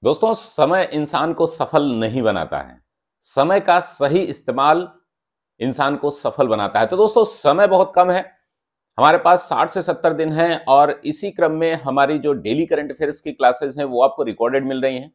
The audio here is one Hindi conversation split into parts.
दोस्तों, समय इंसान को सफल नहीं बनाता है। समय का सही इस्तेमाल इंसान को सफल बनाता है। तो दोस्तों, समय बहुत कम है। हमारे पास 60 से 70 दिन हैं और इसी क्रम में हमारी जो डेली करंट अफेयर्स की क्लासेस हैं, वो आपको रिकॉर्डेड मिल रही हैं।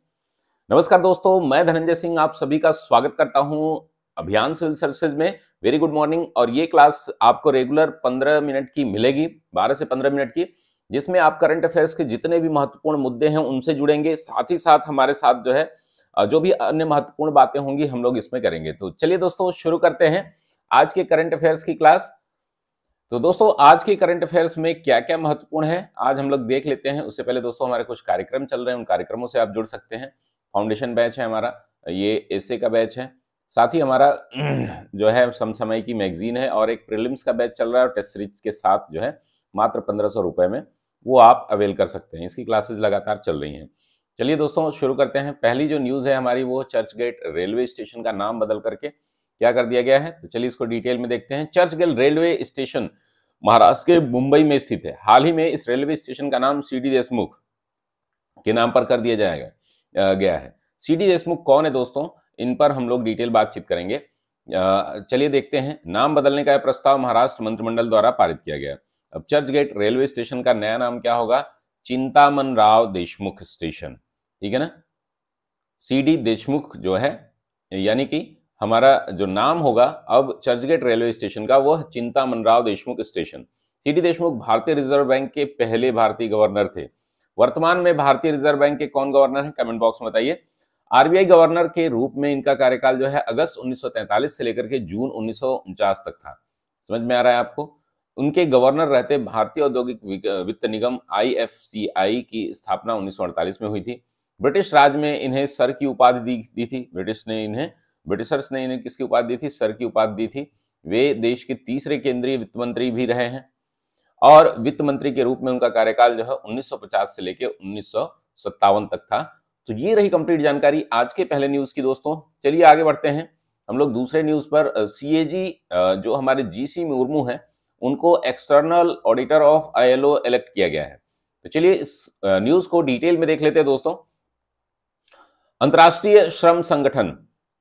नमस्कार दोस्तों, मैं धनंजय सिंह आप सभी का स्वागत करता हूं अभियान सिविल सर्विसेज में। Very good morning. और ये क्लास आपको रेगुलर 15 मिनट की मिलेगी, 12 से 15 मिनट की, जिसमें आप करंट अफेयर्स के जितने भी महत्वपूर्ण मुद्दे हैं उनसे जुड़ेंगे। साथ ही साथ हमारे साथ जो है जो भी अन्य महत्वपूर्ण बातें होंगी हम लोग इसमें करेंगे। तो चलिए दोस्तों, शुरू करते हैं आज के करंट अफेयर्स की क्लास। तो दोस्तों, आज के करंट अफेयर्स में क्या क्या महत्वपूर्ण है आज हम लोग देख लेते हैं। उससे पहले दोस्तों, हमारे कुछ कार्यक्रम चल रहे हैं, उन कार्यक्रमों से आप जुड़ सकते हैं। फाउंडेशन बैच है हमारा, ये एसए का बैच है। साथ ही हमारा जो है समसामयिकी मैगजीन है और एक प्रीलिम्स का बैच चल रहा है और टेस्ट सीरीज के साथ जो है मात्र 1500 रुपए में वो आप अवेल कर सकते हैं। इसकी क्लासेस लगातार चल रही हैं। चलिए दोस्तों, शुरू करते हैं। पहली जो न्यूज है हमारी, वो चर्च गेट रेलवे स्टेशन का नाम बदल करके क्या कर दिया गया है। तो चलिए इसको डिटेल में देखते हैं। Churchgate railway station Maharashtra के मुंबई में स्थित है। हाल ही में इस रेलवे स्टेशन का नाम सीडी देशमुख के नाम पर कर दिया गया है। सीडी देशमुख कौन है दोस्तों, इन पर हम लोग डिटेल बातचीत करेंगे। चलिए देखते हैं। नाम बदलने का यह प्रस्ताव महाराष्ट्र मंत्रिमंडल द्वारा पारित किया गया। अब चर्च गेट रेलवे स्टेशन का नया नाम क्या होगा? चिंतामन राव देशमुख स्टेशन। ठीक है ना। सीडी देशमुख जो है, यानी कि हमारा जो नाम होगा अब चर्चगेट रेलवे स्टेशन का, वो चिंतामन राव देशमुख स्टेशन। सीडी देशमुख भारतीय रिजर्व बैंक के पहले भारतीय गवर्नर थे। वर्तमान में भारतीय रिजर्व बैंक के कौन गवर्नर हैं? कमेंट बॉक्स में बताइए। आरबीआई गवर्नर के रूप में इनका कार्यकाल जो है अगस्त 1943 से लेकर के जून 1949 तक था। समझ में आ रहा है आपको? उनके गवर्नर रहते भारतीय औद्योगिक वित्त निगम आईएफसीआई की स्थापना 1948 में हुई थी। ब्रिटिश राज में इन्हें सर की उपाधि दी थी। ब्रिटिशर्स ने इन्हें किसकी उपाधि दी थी? सर की उपाधि दी थी। वे देश के तीसरे केंद्रीय वित्त मंत्री भी रहे हैं और वित्त मंत्री के रूप में उनका कार्यकाल जो है 1950 से लेकर 1957 तक था। तो ये रही कंप्लीट जानकारी आज के पहले न्यूज की दोस्तों। चलिए आगे बढ़ते हैं हम लोग दूसरे न्यूज पर। सीएजी जो हमारे जीसी मुर्मू हैं, उनको external auditor of ILO elect किया गया है। तो चलिए इस न्यूज को डिटेल में देख लेते हैं दोस्तों। अंतर्राष्ट्रीय श्रम संगठन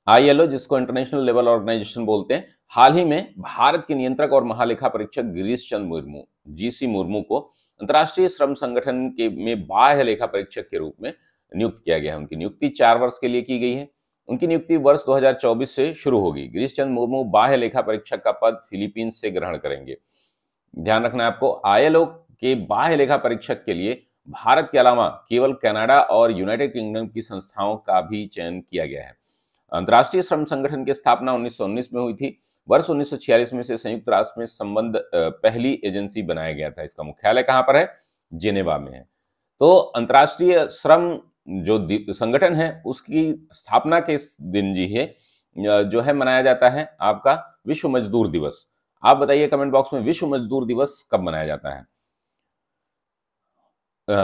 आईएलओ, जिसको इंटरनेशनल लेबर ऑर्गेनाइजेशन बोलते हैं, हाल ही में भारत के नियंत्रक और महालेखा परीक्षक गिरीश चंद्र मुर्मू जीसी मुर्मू को अंतर्राष्ट्रीय श्रम संगठन के में बाह्य लेखा परीक्षक के रूप में नियुक्त किया गया है। उनकी नियुक्ति 4 वर्ष के लिए की गई है। उनकी नियुक्ति वर्ष 2024 से शुरू होगी। गिरीश चंद्र मुर्मू बाह्य लेखा परीक्षक का पद फिलीपींस से ग्रहण करेंगे। ध्यान रखना है आपको, आईएलओ के बाह्य लेखा परीक्षक के लिए भारत के अलावा केवल कनाडा और यूनाइटेड किंगडम की संस्थाओं का भी चयन किया गया है। अंतर्राष्ट्रीय श्रम संगठन की स्थापना 1919 में हुई थी। वर्ष 1946 में से संयुक्त राष्ट्र में संबंध पहली एजेंसी बनाया गया था। इसका मुख्यालय कहां पर है? जेनेवा में है। तो अंतर्राष्ट्रीय श्रम जो संगठन है, उसकी स्थापना के दिन जी है जो है मनाया जाता है आपका विश्व मजदूर दिवस। आप बताइए कमेंट बॉक्स में, विश्व मजदूर दिवस कब मनाया जाता है?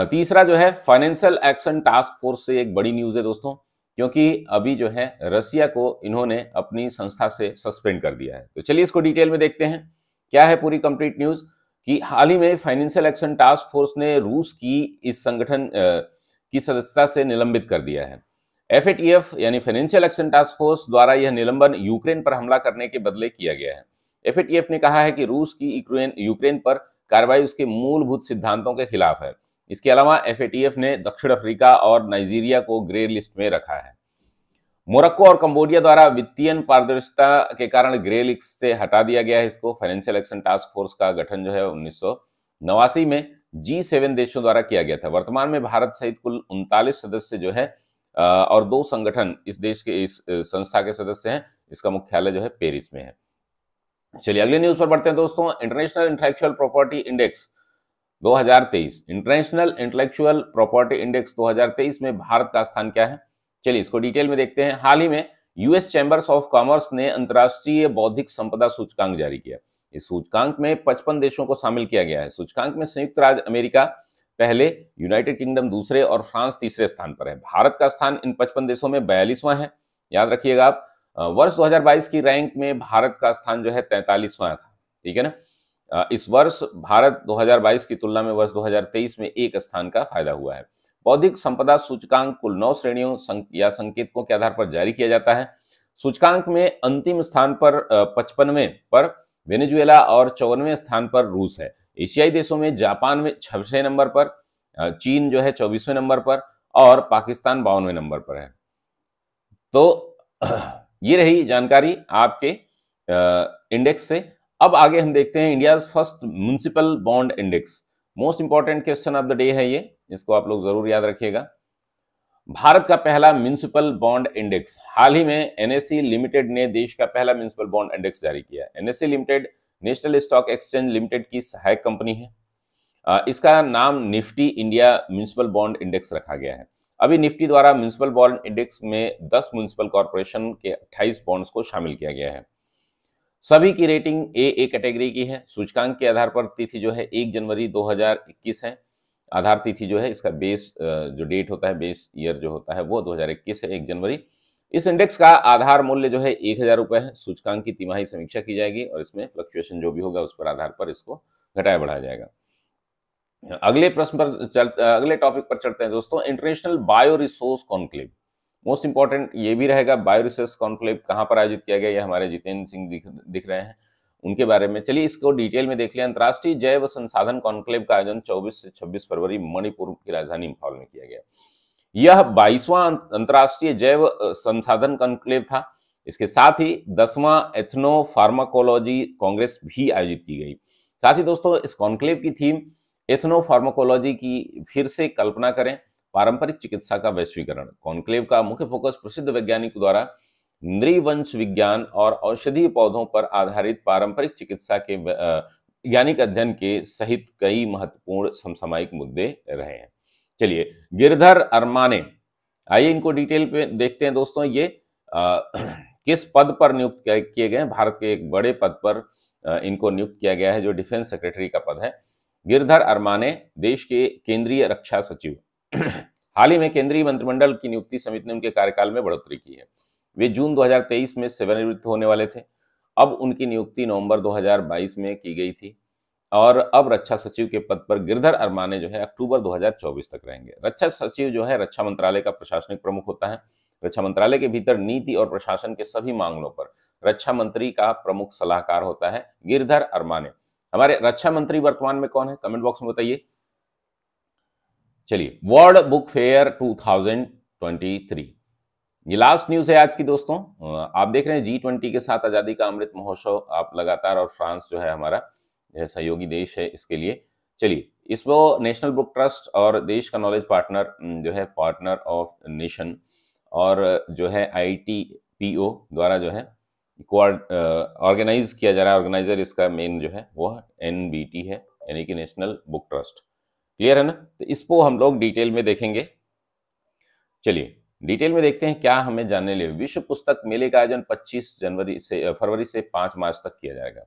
तीसरा जो है फाइनेंशियल एक्शन टास्क फोर्स से एक बड़ी न्यूज है दोस्तों, क्योंकि अभी जो है रसिया को इन्होंने अपनी संस्था से सस्पेंड कर दिया है। तो चलिए इसको डिटेल में देखते हैं क्या है पूरी कंप्लीट न्यूज। कि हाल ही में फाइनेंशियल एक्शन टास्क फोर्स ने रूस की इस संगठन की सदस्यता से निलंबित कर दिया है। एफएटीएफ यानी फाइनेंशियल एक्शन टास्क फोर्स द्वारा यह निलंबन यूक्रेन पर हमला करने के बदले किया गया है। एफएटीएफ ने कहा है कि रूस की यूक्रेन पर कार्रवाई उसके मूलभूत सिद्धांतों के खिलाफ है। इसके अलावा एफएटीएफ ने दक्षिण अफ्रीका और नाइजीरिया को ग्रे लिस्ट में रखा है। मोरक्को और कंबोडिया द्वारा वित्तीय पारदर्शिता के कारण ग्रे लिस्ट से हटा दिया गया है इसको। फाइनेंशियल एक्शन टास्क फोर्स का गठन जो है 1989 में G7 देशों द्वारा किया गया था। वर्तमान में भारत सहित कुल 39 सदस्य जो है और 2 संगठन इस देश के इस संस्था के सदस्य हैं। इसका मुख्यालय जो है पेरिस में है। चलिए अगले न्यूज पर बढ़ते हैं दोस्तों। International intellectual property index 2023, international intellectual property index 2023 में भारत का स्थान क्या है? चलिए इसको डिटेल में देखते हैं। हाल ही में यूएस चैंबर्स ऑफ कॉमर्स ने अंतर्राष्ट्रीय बौद्धिक संपदा सूचकांक जारी किया। इस सूचकांक में 55 देशों को शामिल किया गया है। सूचकांक में संयुक्त राज्य अमेरिका पहले, यूनाइटेड किंगडम दूसरे और फ्रांस तीसरे स्थान पर है। भारत का स्थान इन 55 देशों में 42वां है। याद रखिएगा आप। वर्ष 2022 की रैंक में भारत का स्थान जो है 43वां था। ठीक है ना। इस वर्ष भारत 2022 की तुलना में वर्ष 2023 में एक स्थान का फायदा हुआ है। बौद्धिक संपदा सूचकांक कुल 9 श्रेणियों या संकेतकों के आधार पर जारी किया जाता है। सूचकांक में अंतिम स्थान पर 55वें पर वेनेजुएला और 54वें स्थान पर रूस है। एशियाई देशों में जापान में 6वें नंबर पर, चीन जो है 24वें नंबर पर और पाकिस्तान 52वें नंबर पर है। तो ये रही जानकारी आपके इंडेक्स से। अब आगे हम देखते हैं India's first municipal bond index. Most important question of the day है ये, इसको आप लोग जरूर याद रखिएगा। भारत का पहला म्युनिसिपल बॉन्ड इंडेक्स, हाल ही में एनएसई लिमिटेड ने देश का पहला म्युनिसिपल बॉन्ड इंडेक्स जारी किया है। NSE limited national stock exchange limited की सहायक कंपनी है। इसका नाम Nifty India municipal bond index रखा गया है। अभी निफ्टी द्वारा म्युनिसिपल बॉन्ड इंडेक्स में 10 म्युनिसिपल कॉर्पोरेशन के 28 बॉन्ड्स को शामिल किया गया है। सभी की रेटिंग ए कैटेगरी की है। सूचकांक के आधार पर तिथि जो है 1 जनवरी 2021 है। आधार तिथि जो है, इसका बेस जो डेट होता है, बेस ईयर जो होता है वो 2021 है, 1 जनवरी। इस इंडेक्स का आधार मूल्य जो है 1000 रुपए है। सूचकांक की तिमाही समीक्षा की जाएगी और इसमें फ्लक्चुएशन जो भी होगा उस पर आधार पर इसको घटाया बढ़ाया जाएगा। अगले टॉपिक पर चलते हैं दोस्तों, international bio resource conclave. Most important ये भी रहेगा, बायो रिसोर्स कॉन्क्लेव कहां पर आयोजित किया गया, ये हमारे जितेंद्र सिंह दिख रहे हैं, उनके बारे में चलिए इसको डिटेल में देख लिया। अंतर्राष्ट्रीय जैव संसाधन कॉन्क्लेव का आयोजन 24 से 26 फरवरी मणिपुर की राजधानी इंफॉल में किया गया। यह 22वां अंतर्राष्ट्रीय जैव संसाधन कॉन्क्लेव था। इसके साथ ही 10वां एथनो फार्माकोलॉजी कांग्रेस भी आयोजित की गई। साथ ही दोस्तों इस कॉन्क्लेव की थीम एथनो फार्माकोलॉजी की फिर से कल्पना करें, पारंपरिक चिकित्सा का वैश्वीकरण। कॉन्क्लेव का मुख्य फोकस प्रसिद्ध वैज्ञानिक द्वारा नृवंश विज्ञान और औषधीय पौधों पर आधारित पारंपरिक चिकित्सा के वैज्ञानिक अध्ययन के सहित कई महत्वपूर्ण समसामयिक मुद्दे रहे हैं। चलिए गिरधर अरमाने, आइए इनको डिटेल पे देखते हैं दोस्तों। ये किस पद पर नियुक्त किए गए हैं? भारत के एक बड़े पद पर इनको नियुक्त किया गया है, जो डिफेंस सेक्रेटरी का पद है। गिरधर अरमाने देश के केंद्रीय रक्षा सचिव। हाल ही में केंद्रीय मंत्रिमंडल की नियुक्ति समिति ने उनके कार्यकाल में बढ़ोतरी की है। वे जून 2023 में सेवानिवृत्त होने वाले थे। अब उनकी नियुक्ति नवंबर 2022 में की गई थी और अब रक्षा सचिव के पद पर गिरधर अरमाने जो है अक्टूबर 2024 तक रहेंगे। रक्षा सचिव जो है रक्षा मंत्रालय का प्रशासनिक प्रमुख होता है। रक्षा मंत्रालय के भीतर नीति और प्रशासन के सभी मामलों पर रक्षा मंत्री का प्रमुख सलाहकार होता है गिरधर अरमाने। हमारे रक्षा मंत्री वर्तमान में कौन है, कमेंट बॉक्स में बताइए। चलिए वर्ल्ड बुक फेयर 2023, ये लास्ट न्यूज है आज की दोस्तों। आप देख रहे हैं G20 के साथ आजादी का अमृत महोत्सव आप लगातार, और फ्रांस जो है हमारा सहयोगी देश है इसके लिए। चलिए इसको नेशनल बुक ट्रस्ट और देश का नॉलेज पार्टनर जो है पार्टनर ऑफ नेशन और जो है ITPO द्वारा जो है ऑर्गेनाइज किया जा रहा है। ऑर्गेनाइजर इसका मेन जो है वो NBT है, यानी कि नेशनल बुक ट्रस्ट। क्लियर है ना? तो इसको हम लोग डिटेल में देखेंगे। चलिए डिटेल में देखते हैं क्या हमें जानने लिए। विश्व पुस्तक मेले का आयोजन 25 फरवरी से 5 मार्च तक किया जाएगा,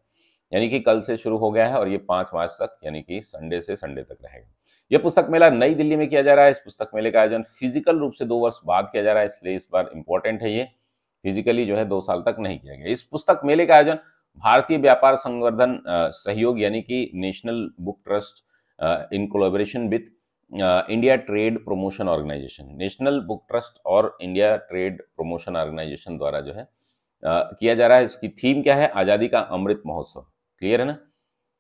यानी कि कल से शुरू हो गया है और ये 5 मार्च तक, यानी कि संडे से संडे तक रहेगा। यह पुस्तक मेला नई दिल्ली में किया जा रहा है। इस पुस्तक मेले का आयोजन फिजिकल रूप से 2 वर्ष बाद किया जा रहा है, इसलिए इस बार इंपॉर्टेंट है ये। फिजिकली जो है 2 साल तक नहीं किया गया। इस पुस्तक मेले का आयोजन भारतीय व्यापार संवर्धन सहयोग, यानी कि national book trust in collaboration with India trade promotion organisation, national book trust और इंडिया ट्रेड प्रमोशन ऑर्गेनाइजेशन द्वारा जो है किया जा रहा है। इसकी थीम क्या है? आजादी का अमृत महोत्सव। क्लियर है ना?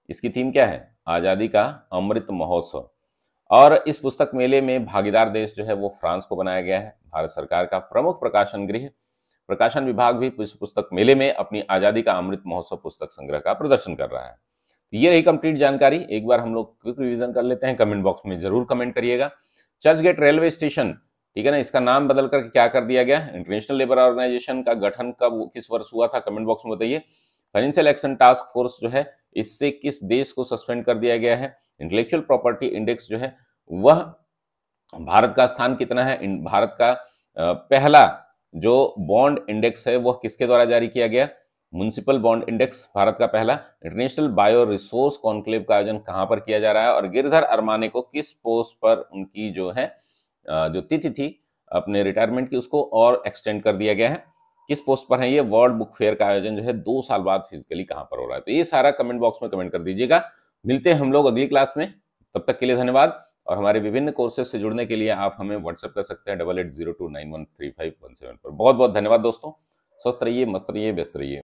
इसकी थीम क्या है? आजादी का अमृत महोत्सव। और इस पुस्तक मेले में भागीदार देश जो है वो फ्रांस को बनाया गया है। भारत सरकार का प्रमुख प्रकाशन गृह प्रकाशन विभाग भी इस पुस्तक मेले में अपनी आजादी का अमृत महोत्सव पुस्तक संग्रह का प्रदर्शन कर रहा है। तो ये रही कंप्लीट जानकारी। एक बार हम लोग क्विक रिवीजन कर लेते हैं। कमेंट बॉक्स में जरूर कमेंट करिएगा। चर्चगेट रेलवे स्टेशन, ठीक है ना, इसका नाम बदल कर क्या कर दिया गया? इंटरनेशनल लेबर ऑर्गेनाइजेशन का गठन कब किस वर्ष हुआ था? कमेंट बॉक्स में बताइए। फाइनेंशियल एक्शन टास्क फोर्स जो है इससे किस देश को सस्पेंड कर दिया गया है? इंटेलेक्चुअल प्रॉपर्टी इंडेक्स जो है वह भारत का स्थान कितना है? भारत का पहला जो बॉन्ड इंडेक्स है वह किसके द्वारा जारी किया गया? म्युनिसिपल बॉन्ड इंडेक्स भारत का पहला। इंटरनेशनल बायो रिसोर्स कॉन्क्लेव का आयोजन कहां पर किया जा रहा है? और गिरधर अरमाने को किस पोस्ट पर उनकी जो है जो तिथि थी अपने रिटायरमेंट की उसको और एक्सटेंड कर दिया गया है? किस पोस्ट पर है ये? वर्ल्ड बुक फेयर का आयोजन जो है 2 साल बाद फिजिकली कहां पर हो रहा है? तो ये सारा कमेंट बॉक्स में कमेंट कर दीजिएगा। मिलते हैं हम लोग अगली क्लास में, तब तक के लिए धन्यवाद। और हमारे विभिन्न कोर्सेज से जुड़ने के लिए आप हमें व्हाट्सएप कर सकते हैं 8802913517 पर। बहुत बहुत धन्यवाद दोस्तों। स्वस्थ रहिए, मस्त रहिए, व्यस्त रहिए।